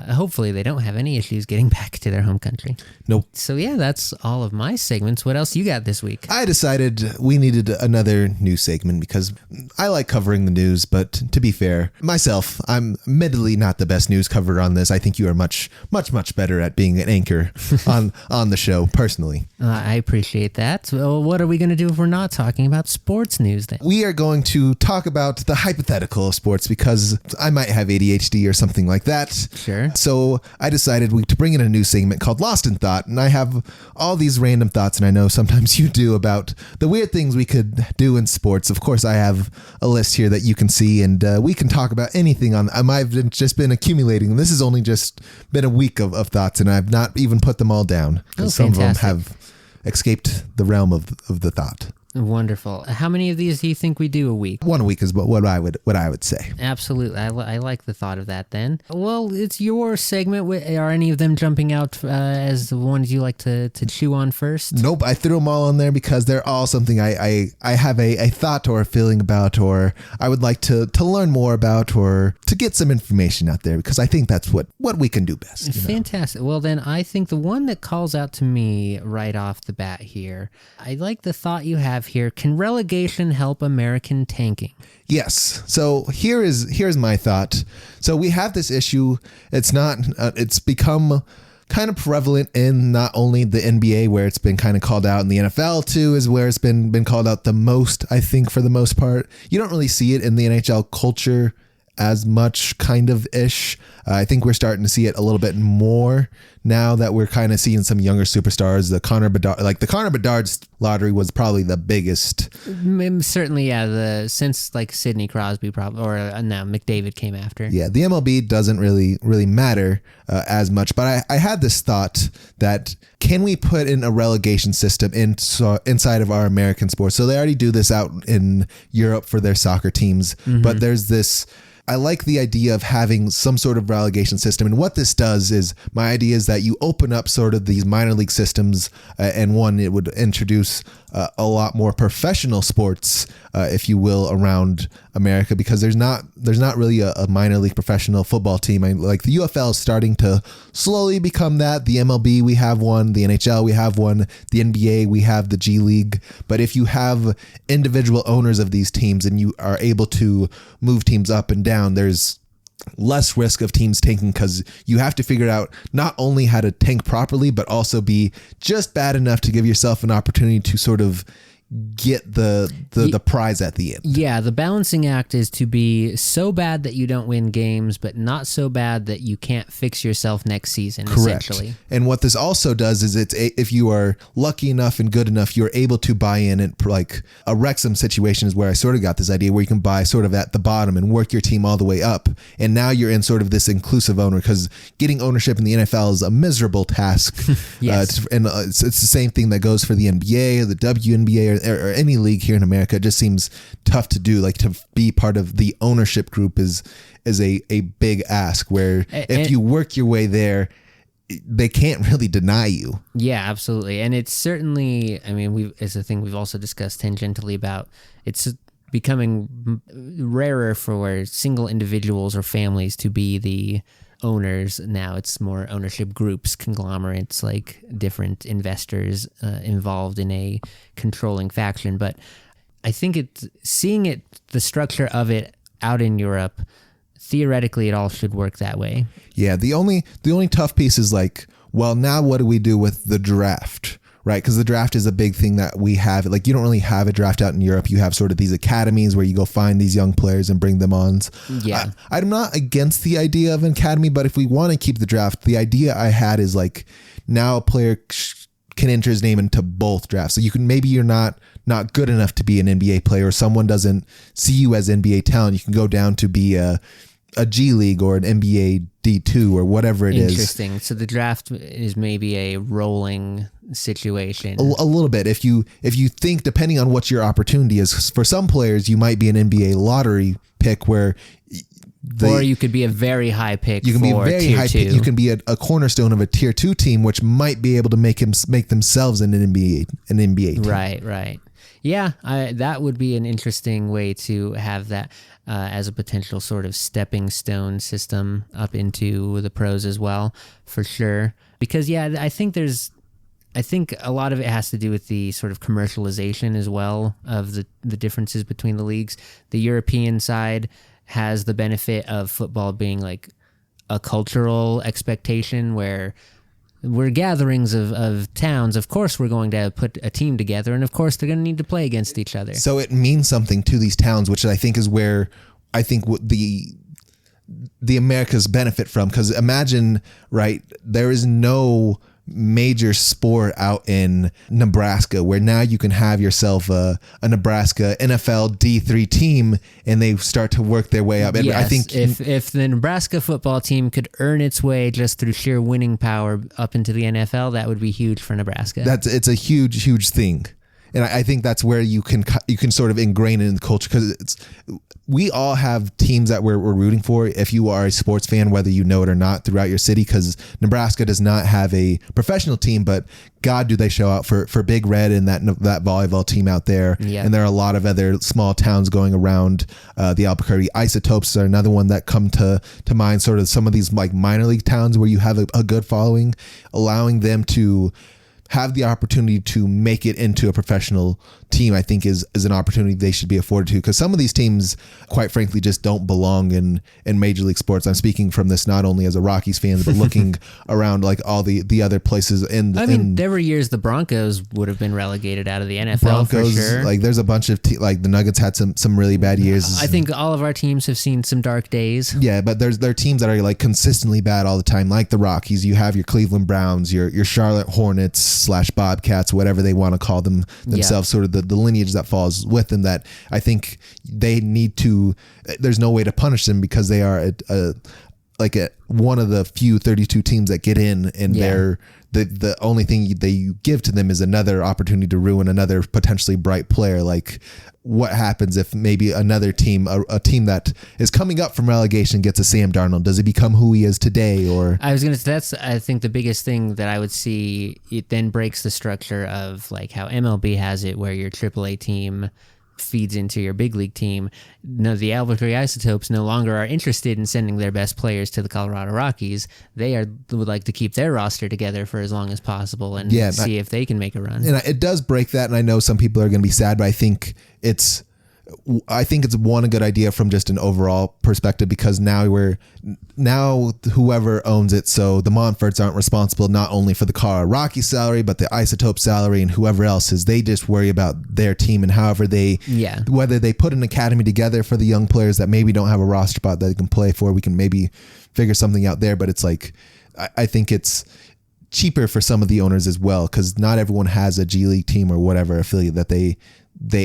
hopefully they don't have any issues getting back to their home country. Nope. So yeah, that's all of my segments. What else you got this week? I decided we needed another news segment because I like covering the news, but to be fair, myself, I'm admittedly not the best news cover on this. I think you are much better at being an anchor on the show, personally. I appreciate that. Well, what are we going to do if we're not talking about sports news then? We are going to talk about the hypothetical of sports because I might have ADHD or something like that. Sure. So I decided to bring in a new segment called Lost in Thought, and I have all these random thoughts, and I know sometimes you do, about the weird things we could do in sports. Of course, I have a list here that you can see, and we can talk about anything on. I've just been accumulating. This has only just been a week of thoughts, and I've not even put them all down. Oh, some fantastic. of them have escaped the realm of the thought. Wonderful. How many of these do you think we do a week? One a week is what I would say. Absolutely. I like the thought of that then. Well, it's your segment. Are any of them jumping out as the ones you like to chew on first? Nope. I threw them all on there because they're all something I have a thought or a feeling about, or I would like to learn more about, or to get some information out there, because I think that's what we can do best. Fantastic. Well, then I think the one that calls out to me right off the bat here, I like the thought you have here. Can relegation help American tanking? Yes. So here's my thought. So we have this issue. It's become kind of prevalent in not only the NBA, where it's been kind of called out, in the NFL too, is where it's been called out the most, I think, for the most part. You don't really see it in the NHL culture as much, kind of ish. I think we're starting to see it a little bit more now that we're kind of seeing some younger superstars. The Connor Bedard's lottery was probably the biggest. Certainly, yeah. Since like Sidney Crosby, McDavid came after. Yeah, the MLB doesn't really matter as much. But I had this thought that, can we put in a relegation system inside of our American sports? So they already do this out in Europe for their soccer teams, but there's this. I like the idea of having some sort of relegation system. And what this does is, my idea is that you open up sort of these minor league systems, and it would introduce a lot more professional sports, if you will, around America, because there's not really a minor league professional football team. Like the UFL is starting to slowly become that. The MLB, we have one. The NHL, we have one. The NBA, we have the G League. But if you have individual owners of these teams and you are able to move teams up and down, there's less risk of teams tanking, because you have to figure out not only how to tank properly, but also be just bad enough to give yourself an opportunity to sort of get the prize at the end. Yeah, the balancing act is to be so bad that you don't win games, but not so bad that you can't fix yourself next season. Correct. Essentially. And what this also does is if you are lucky enough and good enough, you're able to buy in at, like, a Wrexham situation is where I sort of got this idea, where you can buy sort of at the bottom and work your team all the way up. And now you're in sort of this inclusive owner, because getting ownership in the NFL is a miserable task. Yes. It's the same thing that goes for the NBA or the WNBA or any league here in America. It just seems tough to do. Like, to be part of the ownership group is a big ask, where if you work your way there, they can't really deny you. Yeah, absolutely. And it's certainly, I mean, it's a thing we've also discussed tangentially about. It's becoming rarer for single individuals or families to be the owners. Now it's more ownership groups, conglomerates, like different investors involved in a controlling faction. But I think the structure of it out in Europe, theoretically it all should work that way. Yeah, the only tough piece is, like, well, now what do we do with the draft? Right, because the draft is a big thing that we have. Like, you don't really have a draft out in Europe. You have sort of these academies where you go find these young players and bring them on. Yeah, I'm not against the idea of an academy, but if we want to keep the draft, the idea I had is, like, now a player can enter his name into both drafts. So you're not good enough to be an NBA player, or someone doesn't see you as NBA talent, you can go down to be a G League or an NBA D2 or whatever it is. Interesting. So the draft is maybe a rolling situation. A little bit. If you think, depending on what your opportunity is, for some players, you might be an NBA lottery pick, where or you could be a very high pick. You can be a very high pick. You can be a cornerstone of a tier 2 team, which might be able to make themselves an NBA team. Right. Yeah, that would be an interesting way to have that as a potential sort of stepping stone system up into the pros as well, for sure. Because I think a lot of it has to do with the sort of commercialization as well of the differences between the leagues. The European side has the benefit of football being like a cultural expectation where we're gatherings of towns. Of course, we're going to put a team together, and of course, they're going to need to play against each other. So it means something to these towns, which I think is where I think the Americas benefit from. Because imagine, right, there is no major sport out in Nebraska where now you can have yourself a Nebraska NFL D3 team and they start to work their way up. And yes, I think if the Nebraska football team could earn its way just through sheer winning power up into the NFL, that would be huge for Nebraska. It's a huge thing. And I think that's where you can sort of ingrain it in the culture, because we all have teams that we're rooting for if you are a sports fan, whether you know it or not, throughout your city, because Nebraska does not have a professional team, but God, do they show out for Big Red and that volleyball team out there. Yep. And there are a lot of other small towns going around. The Albuquerque Isotopes are another one that come to mind, sort of some of these like minor league towns where you have a good following, allowing them to have the opportunity to make it into a professional team, I think is an opportunity they should be afforded to, because some of these teams, quite frankly, just don't belong in major league sports. I'm speaking from this not only as a Rockies fan, but looking around like all the other places there were years the Broncos would have been relegated out of the NFL. Broncos, for sure. Like there's a bunch of like the Nuggets had some really bad years. I think all of our teams have seen some dark days. Yeah, but there are teams that are like consistently bad all the time, like the Rockies. You have your Cleveland Browns, your Charlotte Hornets / Bobcats, whatever they want to call themselves, sort of the lineage that falls with them, that I think they need to, there's no way to punish them because they are one of the few 32 teams that get in, and they're the only thing you give to them is another opportunity to ruin another potentially bright player. Like, what happens if maybe another team, a team that is coming up from relegation, gets a Sam Darnold? Does he become who he is today? Or I was gonna say, that's, I think, the biggest thing that I would see. It then breaks the structure of like how MLB has it, where your AAA team feeds into your big league team. No, the Albuquerque Isotopes no longer are interested in sending their best players to the Colorado Rockies. They would like to keep their roster together for as long as possible and see if they can make a run. And it does break that, and I know some people are going to be sad, but I think it's a good idea from just an overall perspective, because now whoever owns it, so the Montforts aren't responsible not only for the Colorado Rockies salary, but the Isotope salary and whoever else is. They just worry about their team, and whether they put an academy together for the young players that maybe don't have a roster spot that they can play for, we can maybe figure something out there. But it's like, I think it's cheaper for some of the owners as well, because not everyone has a G League team or whatever affiliate that they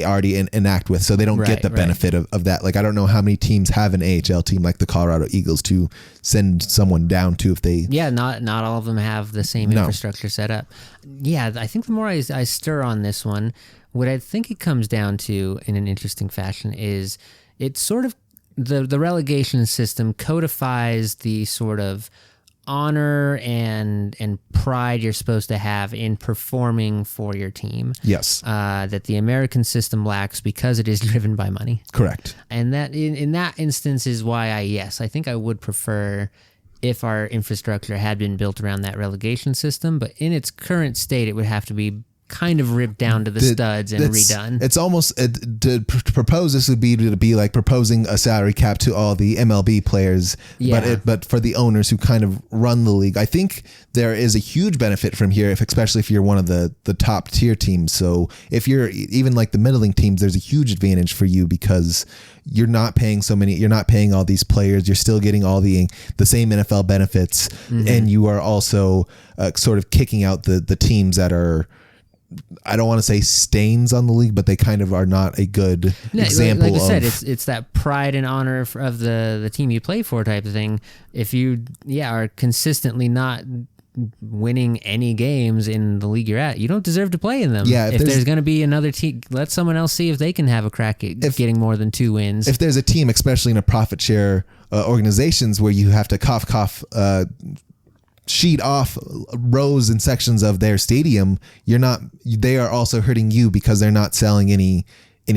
already enact with, so they don't get the benefit of that. Like, I don't know how many teams have an AHL team like the Colorado Eagles to send someone down to if they... Yeah, not all of them have the same infrastructure set up. Yeah, I think the more I stir on this one, what I think it comes down to in an interesting fashion is it's sort of the relegation system codifies the sort of honor and pride you're supposed to have in performing for your team. Yes. That the American system lacks because it is driven by money. Correct. And that in that instance is why I think I would prefer if our infrastructure had been built around that relegation system, but in its current state, it would have to be kind of ripped down to the studs and redone. It's almost to propose this would be to be like proposing a salary cap to all the MLB players, but for the owners who kind of run the league. I think there is a huge benefit from here, especially if you're one of the top tier teams. So if you're even like the middling teams, there's a huge advantage for you because you're not paying you're not paying all these players. You're still getting all the same NFL benefits, and you are also sort of kicking out the teams that are, I don't want to say stains on the league, but they kind of are not a good example. Like I said, it's that pride and honor of the team you play for type of thing. If you are consistently not winning any games in the league you're at, you don't deserve to play in them. Yeah, if there's going to be another team, let someone else see if they can have a crack at getting more than 2 wins. If there's a team, especially in a profit share organizations where you have to sheet off rows and sections of their stadium, they are also hurting you because they're not selling any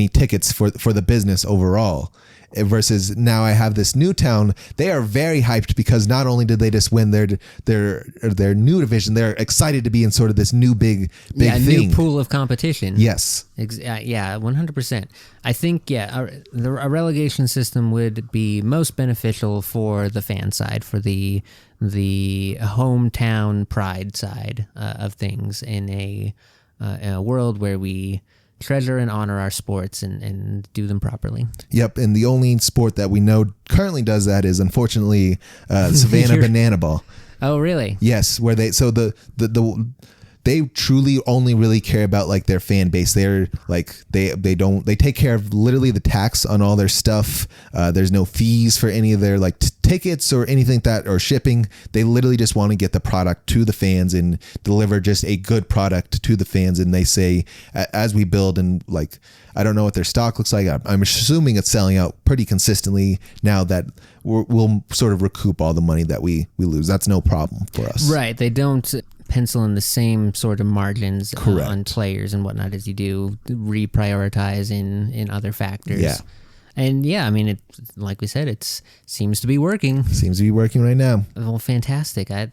tickets for the business overall. Versus now I have this new town. They are very hyped because not only did they just win their new division, they're excited to be in sort of this new big thing. New pool of competition. Yes. Yeah, 100%. I think, a relegation system would be most beneficial for the fan side, for the hometown pride side of things in a world where we treasure and honor our sports and do them properly. Yep, and the only sport that we know currently does that is unfortunately Savannah Banana Ball. Oh, really? Yes, where they they truly only really care about like their fan base. They're like they take care of literally the tax on all their stuff. There's no fees for any of their like tickets or anything like that or shipping. They literally just want to get the product to the fans and deliver just a good product to the fans. And they say as we build and like I don't know what their stock looks like. I'm assuming it's selling out pretty consistently now that we'll sort of recoup all the money that we lose. That's no problem for us. Right. They don't pencil in the same sort of margins on players and whatnot as you do reprioritize in other factors. Yeah. And I mean, it, like we said, it seems to be working. Seems to be working right now. Well, fantastic. I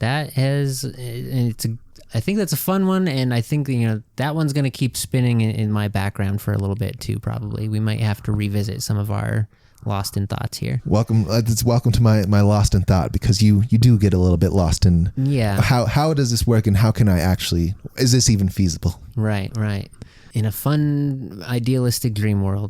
think that's a fun one, and I think that one's going to keep spinning in my background for a little bit too. Probably we might have to revisit some of our lost in thoughts here. Welcome to my lost in thought, because you do get a little bit lost in how does this work and how can I actually, is this even feasible? Right. In a fun, idealistic dream world,